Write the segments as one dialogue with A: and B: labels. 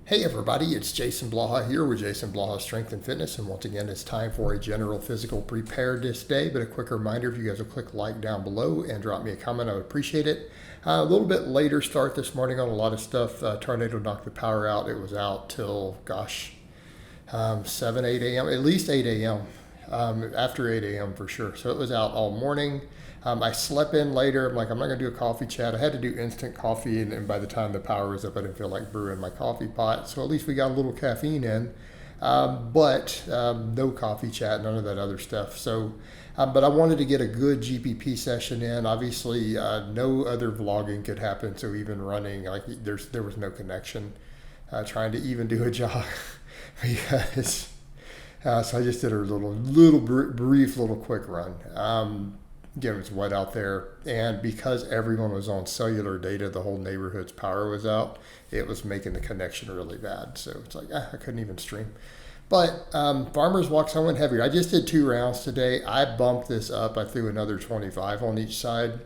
A: Hey everybody, it's Jason Blaha here with Jason Blaha Strength and Fitness, and once again it's time for a general physical preparedness day, but a quick reminder, if you guys will click like down below and drop me a comment, I would appreciate it. A little bit later start this morning on a lot of stuff. Tornado knocked the power out. It was out till, 7, 8 a.m., at least 8 a.m., after 8 a.m. for sure. So it was out all morning. I slept in later. I'm not going to do a coffee chat. I had to do instant coffee, and by the time the power was up, I didn't feel like brewing my coffee pot. So at least we got a little caffeine in, but no coffee chat, none of that other stuff. So, but I wanted to get a good GPP session in. Obviously, no other vlogging could happen. So even running, there was no connection. Trying to even do a jog because. So I just did a brief, quick run. Again, it was wet out there, and because everyone was on cellular data, the whole neighborhood's power was out. It was making the connection really bad, so it's like I couldn't even stream. But farmers walks, I went heavier. I just did 2 rounds today. I bumped this up. I threw another 25 on each side.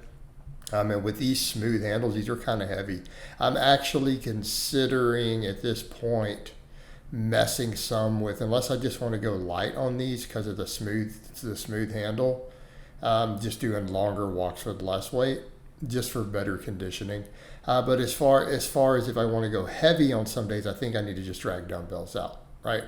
A: And with these smooth handles, these are kind of heavy. I'm actually considering at this point messing some with, unless I just want to go light on these because of the smooth handle. Just doing longer walks with less weight, just for better conditioning. But as far as if I want to go heavy on some days, I think I need to just drag dumbbells out, right?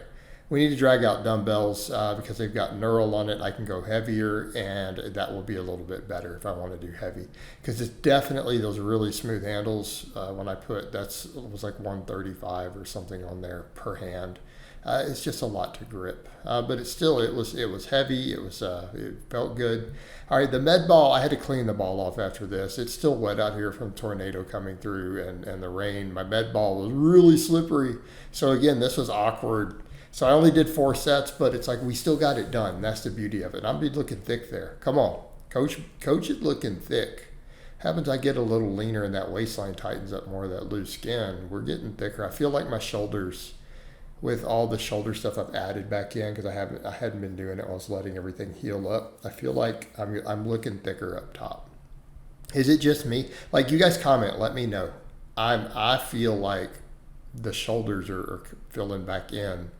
A: We need to drag out dumbbells because they've got knurl on it. I can go heavier, and that will be a little bit better if I want to do heavy. Because it's definitely those really smooth handles. When I put, it was like 135 or something on there per hand. It's just a lot to grip, but it was heavy. It felt good. All right, the Medball, I had to clean the ball off after this. It's still wet out here from tornado coming through and the rain. My Medball was really slippery. So again, this was awkward. So I only did 4 sets, but it's like we still got it done. That's the beauty of it. I'm looking thick there. Come on, coach is looking thick. Happens I get a little leaner and that waistline tightens up more of that loose skin. We're getting thicker. I feel like my shoulders, with all the shoulder stuff I've added back in, because I hadn't been doing it. I was letting everything heal up. I feel like I'm looking thicker up top. Is it just me? Like, you guys comment, let me know. I feel like the shoulders are filling back in,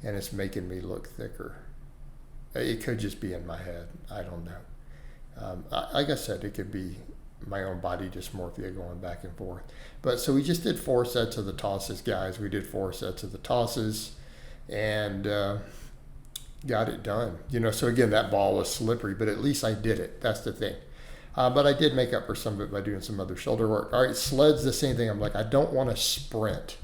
A: and it's making me look thicker. It could just be in my head. I don't know. Like I said, it could be my own body dysmorphia going back and forth. But so we just did 4 sets of the tosses, guys. We did 4 sets of the tosses and got it done. So again, that ball was slippery, but at least I did it. That's the thing. But I did make up for some of it by doing some other shoulder work. All right, Sled's the same thing. I'm like, I don't want to sprint.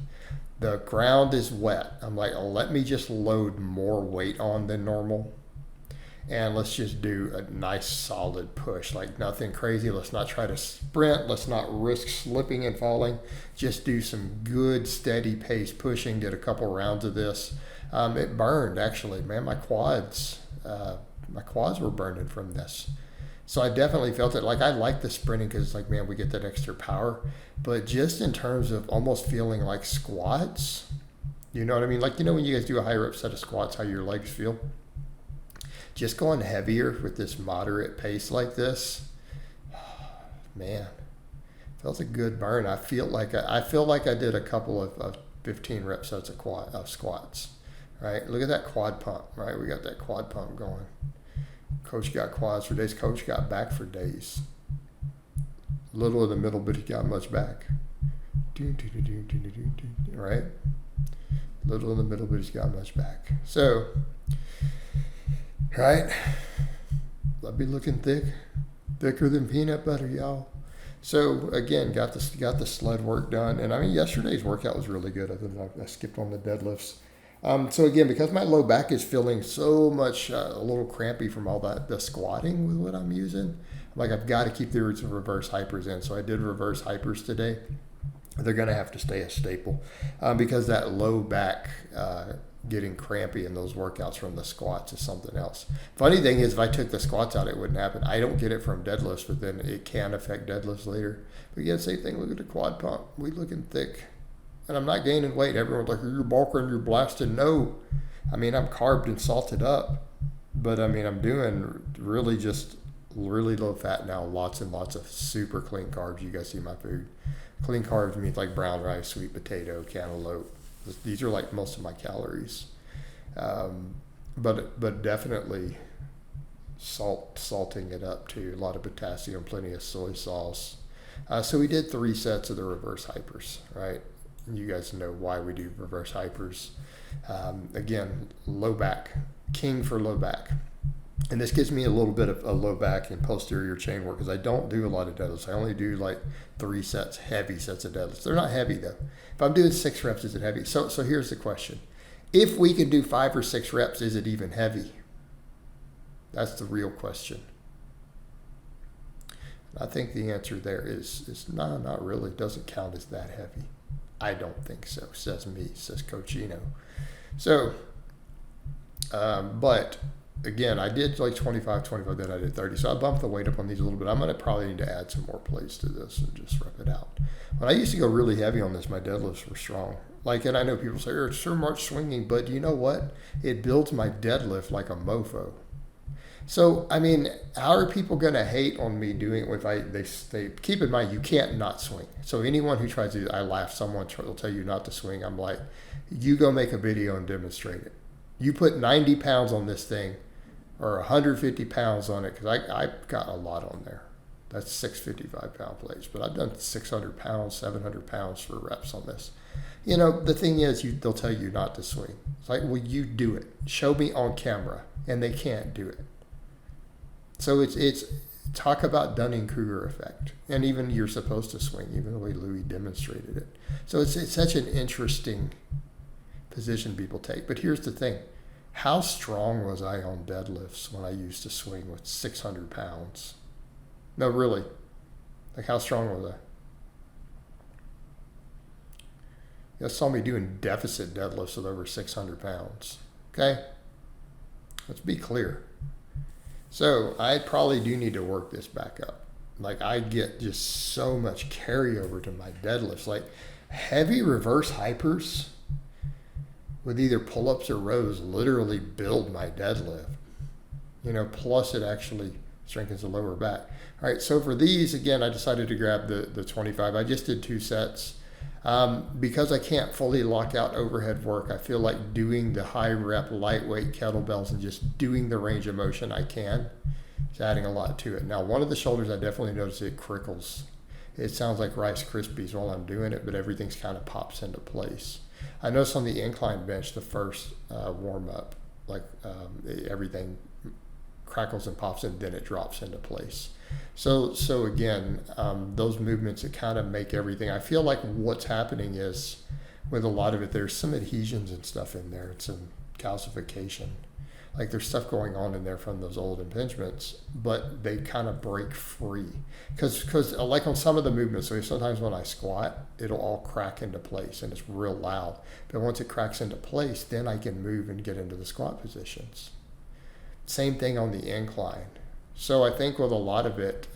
A: The ground is wet. I'm like, let me just load more weight on than normal. And let's just do a nice solid push, like nothing crazy. Let's not try to sprint. Let's not risk slipping and falling. Just do some good steady pace pushing. Did a couple rounds of this. It burned, actually, man. My quads were burning from this. So I definitely felt it. Like, I like the sprinting because it's like, man, we get that extra power. But just in terms of almost feeling like squats, you know what I mean? Like, when you guys do a high rep set of squats, how your legs feel? Just going heavier with this moderate pace like this, man, felt a good burn. I feel like I did a couple of 15 rep sets of squats, right? Look at that quad pump, right? We got that quad pump going. Coach got quads for days. Coach got back for days. Little in the middle, but he got much back. Right? Little in the middle, but he's got much back. So, right? I'll be looking thicker than peanut butter, y'all. So again, got the sled work done, and yesterday's workout was really good. Other than I skipped on the deadlifts. So again, because my low back is feeling so much a little crampy from all the squatting with what I'm using, I've got to keep the reverse hypers in. So I did reverse hypers today. They're going to have to stay a staple because that low back getting crampy in those workouts from the squats is something else. Funny thing is, if I took the squats out, it wouldn't happen. I don't get it from deadlifts, but then it can affect deadlifts later. But again, same thing. Look at the quad pump. We looking thick. And I'm not gaining weight. Everyone's like, you're bulking, you're blasting. No. I'm carved and salted up. But I'm doing really low fat now. Lots and lots of super clean carbs. You guys see my food. Clean carbs means like brown rice, sweet potato, cantaloupe, These are like most of my calories. But definitely salting it up too. A lot of potassium, plenty of soy sauce. So we did 3 sets of the reverse hypers, right? You guys know why we do reverse hypers. Again, low back, king for low back. And this gives me a little bit of a low back and posterior chain work because I don't do a lot of deadlifts. I only do like 3 sets, heavy sets of deadlifts. They're not heavy though. If I'm doing 6 reps, is it heavy? So here's the question. If we can do 5 or 6 reps, is it even heavy? That's the real question. I think the answer there is no, not really. It doesn't count as that heavy. I don't think so, says me, says Coachino. So, but again, I did like 25, then I did 30. So I bumped the weight up on these a little bit. I'm going to probably need to add some more plates to this and just rep it out. When I used to go really heavy on this, my deadlifts were strong. Like, and I know people say, it's so much swinging, but you know what? It builds my deadlift like a mofo. So, I mean, how are people going to hate on me doing it if they keep in mind, you can't not swing. So anyone who tries to, I laugh, someone will tell you not to swing. I'm like, you go make a video and demonstrate it. You put 90 pounds on this thing or 150 pounds on it, because I've got a lot on there. That's 655-pound plates, but I've done 600 pounds, 700 pounds for reps on this. You know, the thing is, they'll tell you not to swing. It's like, well, you do it. Show me on camera, and they can't do it. So it's talk about Dunning-Kruger effect. And even you're supposed to swing, even the way Louis demonstrated it. So it's such an interesting position people take. But here's the thing. How strong was I on deadlifts when I used to swing with 600 pounds? No, really. Like, how strong was I? You guys saw me doing deficit deadlifts with over 600 pounds. Okay? Let's be clear. So I probably do need to work this back up. Like, I get just so much carryover to my deadlifts. Like, heavy reverse hypers with either pull-ups or rows literally build my deadlift. You know, plus it actually strengthens the lower back. All right, so for these, again, I decided to grab the 25. I just did 2 sets. Because I can't fully lock out overhead work, I feel like doing the high rep lightweight kettlebells and just doing the range of motion I can. It's adding a lot to it. Now, one of the shoulders, I definitely notice it crickles. It sounds like Rice Krispies while I'm doing it, but everything's kind of pops into place. I noticed on the incline bench, the first warm up, like everything crackles and pops and then it drops into place. So again, those movements that kind of make everything, I feel like what's happening is with a lot of it, there's some adhesions and stuff in there, some calcification. Like, there's stuff going on in there from those old impingements, but they kind of break free. Because like on some of the movements, so sometimes when I squat, it'll all crack into place and it's real loud. But once it cracks into place, then I can move and get into the squat positions. Same thing on the incline. So I think with a lot of it,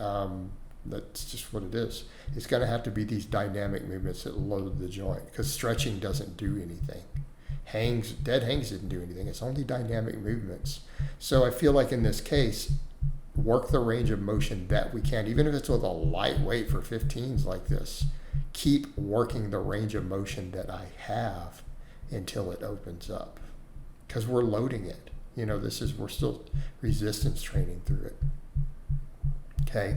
A: that's just what it is. It's going to have to be these dynamic movements that load the joint, because stretching doesn't do anything. Dead hangs didn't do anything. It's only dynamic movements. So I feel like in this case, work the range of motion that we can, even if it's with a lightweight for 15s like this. Keep working the range of motion that I have until it opens up, because we're loading it. You know, we're still resistance training through it. Okay.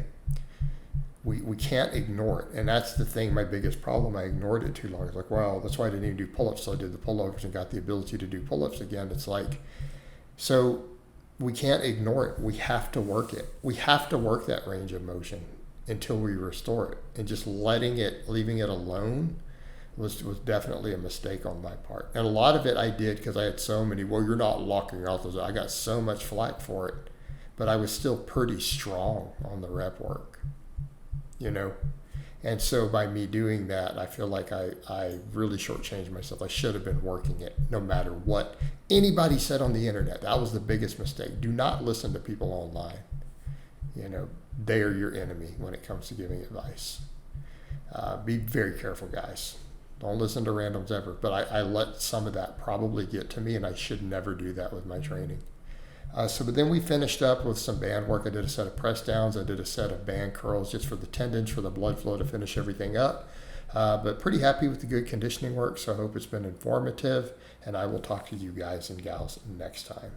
A: We can't ignore it. And that's the thing, my biggest problem. I ignored it too long. It's like, well, that's why I didn't even do pull-ups. So I did the pull-ups and got the ability to do pull-ups again. It's like, so we can't ignore it. We have to work it. We have to work that range of motion until we restore it. And just leaving it alone was definitely a mistake on my part. And a lot of it I did because I had so many, well, you're not locking out those. I got so much flack for it, but I was still pretty strong on the rep work, you know? And so by me doing that, I feel like I really shortchanged myself. I should have been working it no matter what anybody said on the internet. That was the biggest mistake. Do not listen to people online. You know, they are your enemy when it comes to giving advice. Be very careful, guys. Don't listen to randoms ever. But I let some of that probably get to me, and I should never do that with my training. But then we finished up with some band work. I did a set of press downs. I did a set of band curls just for the tendons, for the blood flow to finish everything up. But pretty happy with the good conditioning work, so I hope it's been informative, and I will talk to you guys and gals next time.